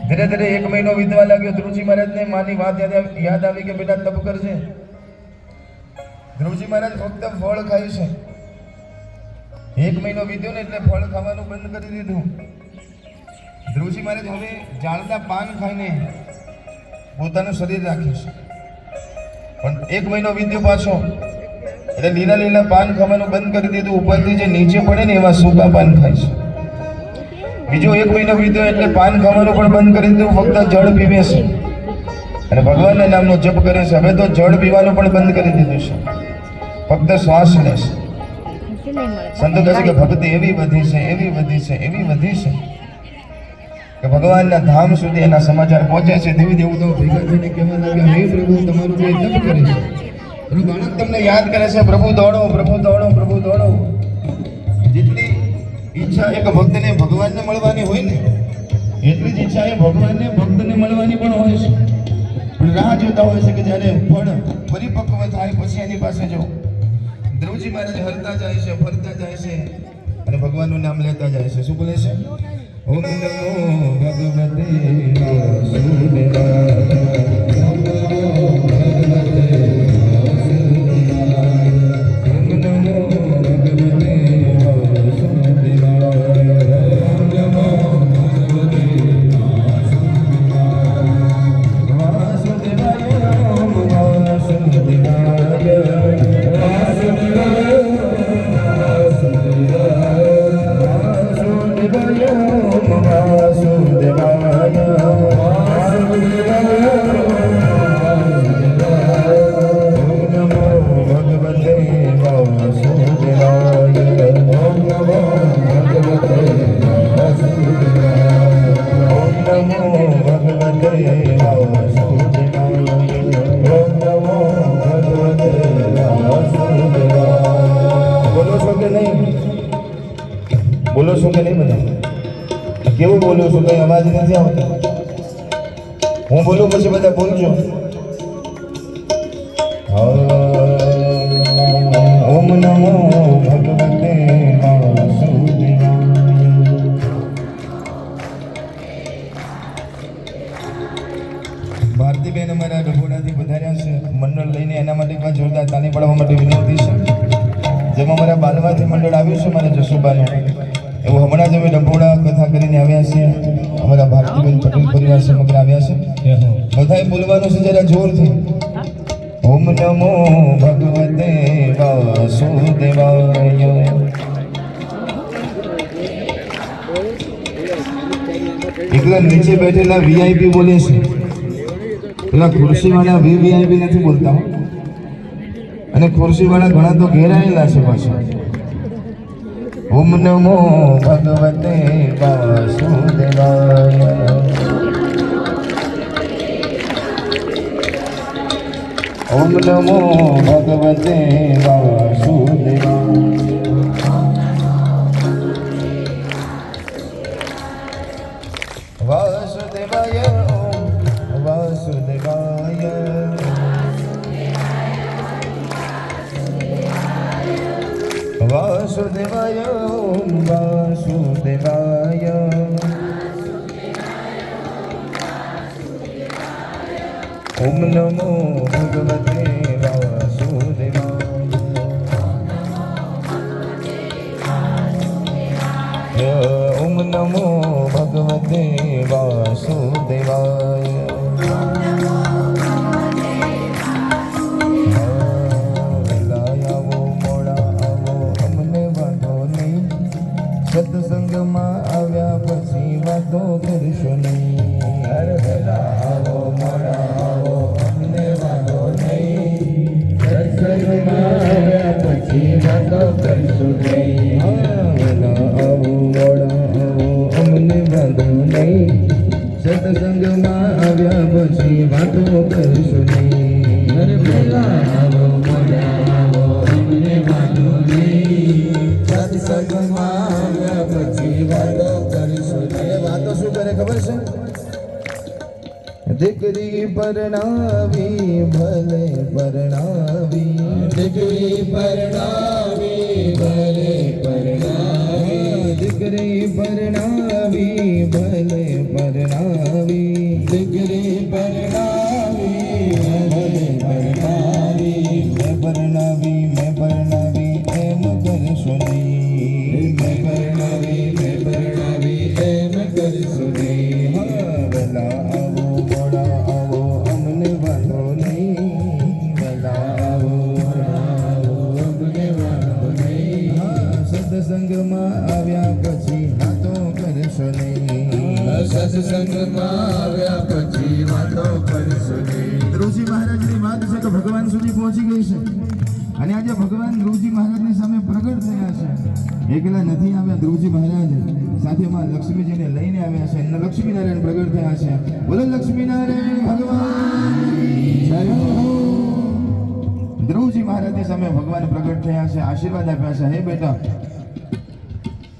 ધીરે ધીરે 1 મહિનો વીતવા લાગ્યો। ધ્રુવજી મહારાજને માની વાત યાદ આવી કે બેટા તપ કરજે। ધ્રુવજી મહારાજ ફક્ત ફળ ખાય છે। 1 મહિનો વીત્યો ને એટલે ફળ ખાવાનું બંધ કરી દીધું। ધ્રુવજી મહારાજ હવે જાળતા પાન ખાઈને પોતાનું શરીર રાખે છે। પણ 1 મહિનો વીત્યો પાછો એટલે લીલા લીલા પાન ખાવાનું બંધ કરી દીધું। ઉપરથી જે નીચે પડે ને એવા સૂકા પાન ખાય છે। બીજો 1 મહિનો વીત્યો એટલે પાન ખાવાનું પણ બંધ કરી દીધું। ફક્ત જળ પીવે છે અને ભગવાનના નામનો જપ કરે છે। હવે તો જળ પીવાનું પણ બંધ કરી દીધું છે, ફક્ત શ્વાસ લે છે। સંતો કહે છે કે ભક્તિ એવી વધી છે, એવી વધી છે, એવી વધી છે કે ભગવાનના ધામ સુધી એના સમાચાર પહોંચે છે। દેવી દેવતાઓ ભેગા થઈને કહેવા લાગ્યા, હે પ્રભુ તમારું કોઈ તપ કરે છે, એનું બાળક તમને યાદ કરે છે, પ્રભુ દોડો, પ્રભુ દોડો, પ્રભુ દોડો। જેટલી ઈચ્છા એક ભક્તને ભગવાનને મળવાની હોય ને એટલી જ ઈચ્છા એ ભગવાનને ભક્તને મળવાની પણ હોય છે। પણ રાહ જોતા હોય છે કે જ્યારે ફળ પરિપક્વ થાય પછી એની પાસે જાઓ। ધ્રુવજી મહારાજ હરતા જાય છે, ફરતા જાય છે અને ભગવાનનું નામ લેતા જાય છે। શું બોલે છે? ઓમ નમો ભગવતે બોલો છો કે નહીં? બધા કેવું બોલું છું? કઈ અવાજ નથી આવતો? હું બોલું પછી બધા બોલજો। ઓમ નમો ભગવતે વાસુદેવાય। ભારતીબેન અમારા ડભોડાથી પધાર્યા છે મંડળ લઈને, એના માટે પણ જોરદાર તાળી પાડવા માટે વિનંતી છે। જેમાં અમારા બાલવાથી મંડળ આવ્યું છે મારા જસુબાનું, એવું હમણાં જ અમે ડભોડા કથા કરીને આવ્યા છીએ। અમારા ભારતીબેન પટેલ પરિવાર સમગ્ર આવ્યા છે। બધાએ બોલવાનું છે જરા જોરથી। ઓમ નમો ભગવતે વાસુદેવાય। એકલા નીચે બેઠેલા વીઆઈપી બોલે છે, પેલા ખુરશીવાળા વીવીઆઈપી નથી બોલતા, અને ખુરશીવાળા ઘણા તો ઘેરાયેલા છે પાછા। ઓમ નમો ભગવતે વાસુદેવાય। ઓમ નમો ભગવતે વાસુદેવાય। વાસુદેવાય ઓમ વાસુદેવાય। વાસુદેવાય ઓમ વાસુદેવાય। ઓમ નમો ભગવતે વાસુદેવાય। ઓમ નમો ભગવતે વાસુદેવાય। સત્સંગમાં આવ્યા પછી વાતો કરશો નહીં। અરે વેલા આવો મોડા આવો અમને વાંધો નહીં। સત્સંગમાં આવ્યા પછી વાતો કરશો નહીં। વેલા આવો મોડા આવો અમને વાંધો નહીં। સત્સંગમાં આવ્યા પછી વાતો કરશો નહીં। અરે વેલા આવો મોડા આવો અમને વાંધો નહીં। સત્સંગમાં પછી વાતો કરીશું। એ વાતો શું કરે ખબર છે? દીકરી પરણાવી ભલે પરણાવી, દીકરી પરણાવી ભલે પરણાવી, દીકરી પરણાવી ભલે પરણાવી, દીકરી પરણાવી ભલે પરણાવી, મેં પરણાવી એમ કરશો નહીં, મેં પરણાવી એમ કરશો નહીં. વહેલા આવો મોડા આવો અમને વાંધો નહીં, વહેલા આવો અમને વાંધો નહીં. સત્સંગમાં આવ્યા પછી વાતો કરશો નહીં, સત્સંગમાં આવ્યા પછી વાતો કરશો નહીં. ધ્રુવજી મહારાજની વાત છે તો ભગવાન સુધી પહોંચી ગઈ છે અને આજે ભગવાન ધ્રુવજી મહારાજની સામે પ્રગટ થયા છે. એકલા નથી આવ્યા ધ્રુવજી મહારાજ, સાથે માં લક્ષ્મીજીને લઈને આવ્યા છે. લક્ષ્મીનારાયણ પ્રગટ થયા છે. બોલો લક્ષ્મીનારાયણ ભગવાન. ધ્રુવજી મહારાજની સામે ભગવાન પ્રગટ થયા છે, આશીર્વાદ આપ્યા છે. હે બેટા,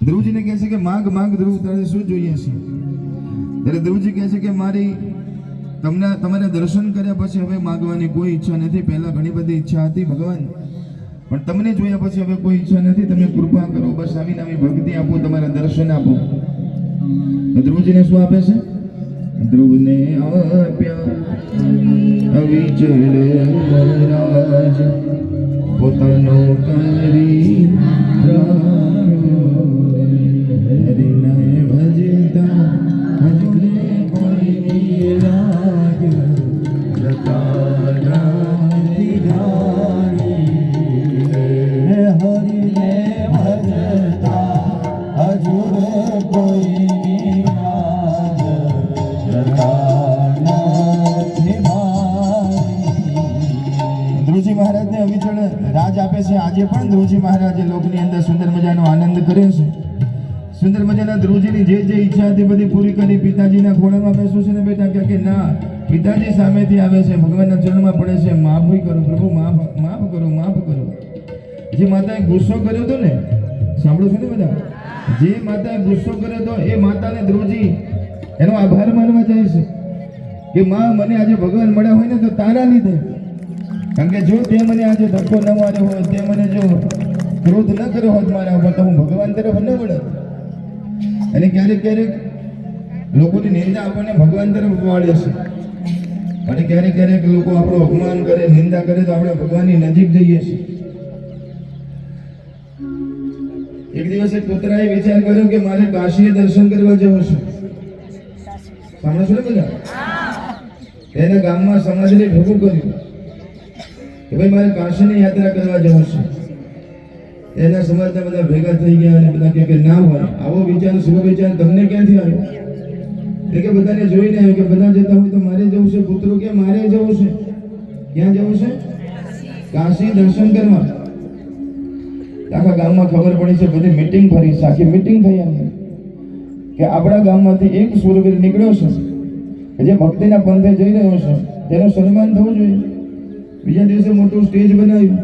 ધ્રુવજીને કહે છે કે માગ માગ ધ્રુવ, તારે શું જોઈએ છે? ત્યારે ધ્રુવજી કહે છે કે મારી તમારા દર્શન કર્યા પછી હવે માગવાની કોઈ ઈચ્છા નથી. પહેલા ઘણી બધી ઈચ્છા હતી ભગવાન, પણ તમને જોયા પછી હવે કોઈ ઈચ્છા નથી. તમે કૃપા કરો, બસ આવી નવી ભક્તિ આપો, તમારા દર્શન આપો. તો ધ્રુવજીને શું આપે છે? ધ્રુવને આપ્યા અવિચળ રાજ, પોતાનો કરી હરિને ભજતા હજુરે કોઈ રાગ રતારાથી ધારી, હરિને ભજતા હજુરે કોઈ રાજ નથી મારી. ધ્રુવજી મહારાજને અવિચળ રાજ આપે છે. આજે પણ ધ્રુવજી મહારાજ લોકની અંદર સુંદર મજાનો આનંદ કરે છે. સુંદર મજાના ધ્રુવજીની જે જે ઈચ્છા હતી બધી પૂરી કરી. પિતાજીના ખોળામાં બેસું છે ને બેટા કે ના, પિતાજી સામેથી આવે છે, ભગવાનના ચરણમાં પડે છે. માફ કરો પ્રભુ, માફ કરો, માફ કરો. જે માતાએ ગુસ્સો કર્યો હતો ને, સાંભળો છો ને બધા, જે માતાએ ગુસ્સો કર્યો હતો એ માતાને ધ્રુવજી એનો આભાર માનવા જાય છે કે માં, મને આજે ભગવાન મળ્યા હોય ને તો તારા લીધે. કારણ કે જો તે મને આજે ધક્કો ન માર્યો હોત, તે મને જો ક્રોધ ન કર્યો હોત મારા ઉપર, તો હું ભગવાન તરફ ન વળત. અને ક્યારેક ક્યારેક લોકોની નિંદા આપણને ભગવાન તરફ વાળે છે, અને ક્યારેક ક્યારેક લોકો આપણું અપમાન કરે, નિંદા કરે તો આપણે ભગવાનની નજીક જઈએ છીએ. એક દિવસ એક પુત્રએ વિચાર કર્યો કે મારે કાશીએ દર્શન કરવા જવું છે. સાંભળો છો ને બધા? એના ગામમાં સમાજને ભેગું કર્યું કે ભાઈ મારે કાશીની યાત્રા કરવા જવું છે. એના સમાજના બધા ભેગા થઈ ગયા અને બધા કે ના હોય. આવો વિચાર, શુભ વિચાર તમને ક્યાંથી આવ્યો? એટલે કે બધાને જોઈને આવ્યો કે બધા જતા હોય તો મારે જવું છે. પુત્રો કે મારે જવું છે. ક્યાં જવું છે? કાશી દર્શન કરવા. આખા ગામમાં ખબર પડી છે, બધી મીટિંગ ભરી છે, આખી મીટિંગ થઈ એમ કે આપણા ગામમાંથી એક સુરવીર નીકળ્યો છે કે જે ભક્તિના પંથે જઈ રહ્યો છે, તેનું સન્માન થવું જોઈએ. બીજા દિવસે મોટું સ્ટેજ બનાવ્યું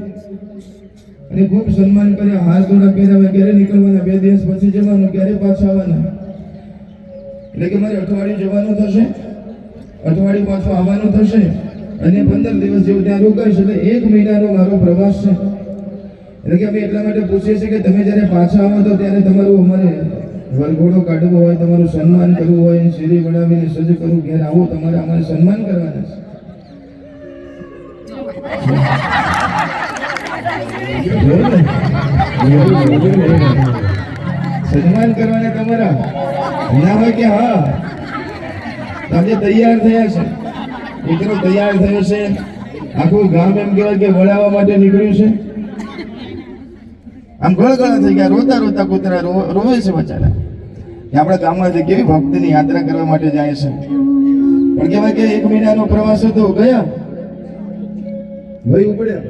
અને ખૂબ સન્માન કર્યા. હાથ દોડા પહેરાવ્યા. ક્યારે નીકળવાના? 2 દિવસ પછી જવાનું. ક્યારે પાછા આવવાના? એટલે કે મારે અઠવાડિયું જવાનું થશે, અઠવાડિયું પાછું આવવાનું થશે અને 15 દિવસ જેવું ત્યાં રોકાઈશ. એટલે 1 મહિનાનો મારો પ્રવાસ છે. એટલે કે અમે એટલા માટે પૂછીએ છીએ કે તમે જ્યારે પાછા આવો તો ત્યારે તમારું અમારે વરઘોડો કાઢવો હોય, તમારું સન્માન કરવું હોય, સીડી બનાવીને સજ્જ કરવું, ઘેર આવો તમારે અમારે સન્માન કરવાના છે. સન્માન કરવાના તમારા ના હોય કે હા આજે તૈયાર થયા છે, મિત્રો તૈયાર થયો છે. આખું ગામ એમ કહેવાય કે વળાવવા માટે નીકળ્યું છે. આમ ગળગળા થઈ ગયા, રોતા રોતા કૂતરા રોવે છે બચારા. આપણા ગામમાંથી કેવી ભક્તિની યાત્રા કરવા માટે જાય છે. પણ કહેવાય કે 1 મહિનાનો પ્રવાસ હતો, ગયા ભાઈ ઉપડ્યા.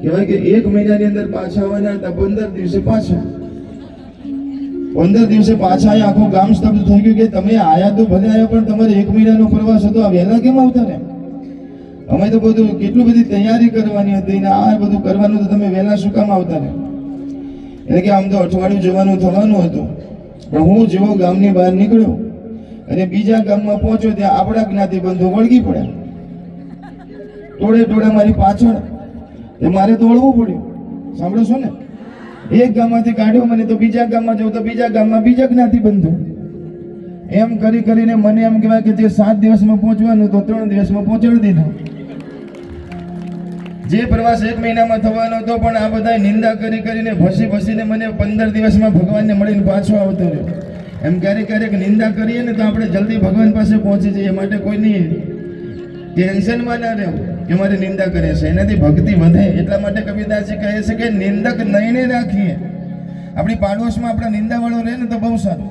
કહેવાય કે 1 મહિનાની અંદર પાછા આવવાના હતા. 15 દિવસે પાછા. 15 દિવસે પાછા આવ્યા. આખું ગામ સ્તબ્ધ થઈ ગયું કે તમે આયા તો ભલે આવ્યા, પણ તમારે 1 મહિનાનો પ્રવાસ હતો, આ વહેલા કેમ આવતા ને? અમે તો બધું કેટલું બધી તૈયારી કરવાની હતી ને આ બધું કરવાનું, તો તમે વહેલા શું કામ આવતા ને? એટલે કે આમ તો અઠવાડિયું જવાનું થવાનું હતું, પણ હું જેવો ગામની બહાર નીકળ્યો અને બીજા ગામમાં પહોંચ્યો ત્યાં આપણા જ્ઞાતિ બંધુ વળગી પડ્યા, ટોળે ટોળે મારી પાછળ. એ મારે દોડવું પડ્યું. સાંભળો છો ને? એક ગામમાંથી કાઢ્યો મને તો બીજા ગામમાં જવું, તો બીજા ગામમાં બીજા જ્ઞાતિ બંધુ. એમ કરી કરીને મને એમ કહેવાય કે જે 7 દિવસમાં પહોંચવાનું તો 3 દિવસમાં પહોંચાડી દીધો. જે પ્રવાસ 1 મહિનામાં થવાનો હતો પણ આ બધા નિંદા કરી કરીને ફસીને મને 15 દિવસમાં ભગવાનને મળીને પાછો આવતો રહ્યો. એમ ક્યારેક નિંદા કરીએ ને તો આપણે જલ્દી ભગવાન પાસે પહોંચી જઈએ. માટે કોઈની ટેન્શનમાં ના રહેવું કે મારે નિંદા કરે છે, એનાથી ભક્તિ વધે. એટલા માટે કબીરદાસજી કહે છે કે નિંદક નયને રાખીએ. આપણી પાડોશમાં આપણા નિંદાવાળો રહે ને તો બહુ સારું.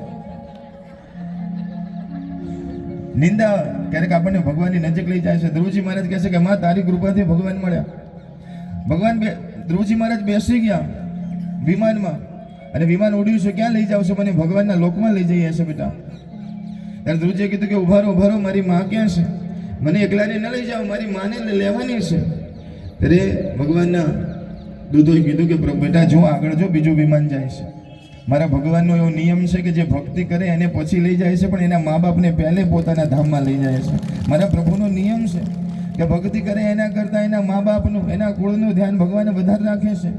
નિંદા ક્યારેક આપણને ભગવાનની નજીક લઈ જાય છે. ધ્રુવજી મહારાજ કહે છે કે માં તારી કૃપાથી ભગવાન મળ્યા. ધ્રુવજી મહારાજ બેસી ગયા વિમાનમાં અને વિમાન ઉડ્યું છે. ક્યાં લઈ જાવ છો? મને ભગવાનના લોકમાં લઈ જઈએ છે બેટા. ત્યારે ધ્રુવજીએ કીધું કે ઉભારો મારી માં ક્યાં છે? મને એકલાને ન લઈ જાઓ, મારી માને લેવાની છે. ત્યારે ભગવાનના દૂતોએ કીધું કે બેટા જો આગળ જો બીજું વિમાન જાય છે. મારા ભગવાનનો એવો નિયમ છે કે જે ભક્તિ કરે એને પછી લઈ જાય છે, પણ એના મા બાપને પહેલે પોતાના ધામમાં લઈ જાય છે. મારા પ્રભુનો નિયમ છે કે ભક્તિ કરે એના કરતાં એના મા બાપનું, એના કુળનું ધ્યાન ભગવાન વધારે રાખે છે.